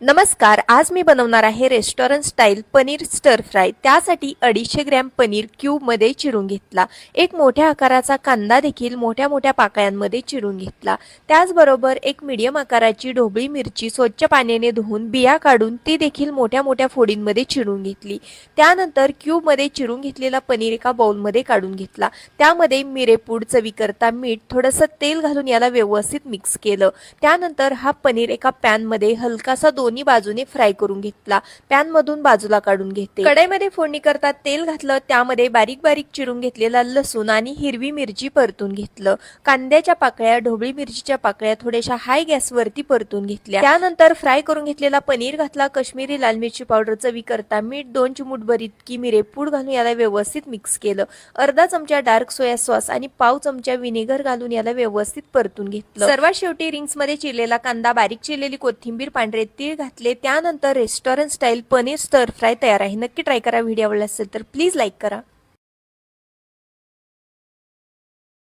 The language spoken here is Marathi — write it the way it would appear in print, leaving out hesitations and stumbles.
नमस्कार, आज मी बनवणार आहे रेस्टॉरंट स्टाईल पनीर स्टर फ्राय। त्यासाठी 250 ग्रॅम पनीर क्यूबमध्ये चिरून घेतला। एक मोठ्या आकाराचा कांदा देखील मोठ्या मोठ्या पाकळ्यांमध्ये चिरून घेतला। त्याचबरोबर एक मीडियम आकाराची ढोबळी मिरची स्वच्छ पाण्याने धुवून बिया काढून ती देखील मोठ्या मोठ्या फोडींमध्ये चिरून घेतली। त्यानंतर क्यूबमध्ये चिरून घेतलेला पनीर एका बाउलमध्ये काढून घेतला। त्यामध्ये मिरेपूड, चवीकरता मीठ, थोडंसं तेल घालून याला व्यवस्थित मिक्स केलं। त्यानंतर हा पनीर एका पॅनमध्ये हलकासा दोन्ही बाजूने फ्राय करून घेतला। पॅन मधून बाजूला काढून घेते। कढईमध्ये फोडणी करता तेल घातलं, त्यामध्ये बारीक बारीक चिरून घेतलेला लसूण आणि हिरवी मिरची परतून घेतलं। कांद्याच्या पाकळ्या, ढोबळी मिरचीच्या पाकळ्या थोड्याशा हाय गॅसवरती परतून घेतल्या। त्यानंतर फ्राय करून घेतलेला पनीर घातला, काश्मीरी लाल मिरची पावडर, चवीकरता मीठ, 2 चिमूटभर इतकी मिरेपूड घालून याला व्यवस्थित मिक्स केलं। अर्धा चमचा डार्क सोया सॉस आणि पाव चमचा विनेगर घालून याला व्यवस्थित परतून घेतलं। सर्वात शेवटी रिंग्स मध्ये चिरलेला कांदा, बारीक चिरलेली कोथिंबीर, पांढरे तीळ घातले। त्यानंतर रेस्टॉरंट स्टाईल पनीर स्टर फ्राय तयार आहे। नक्की ट्राय करा। व्हिडिओ आवडला असेल तर प्लीज लाईक करा।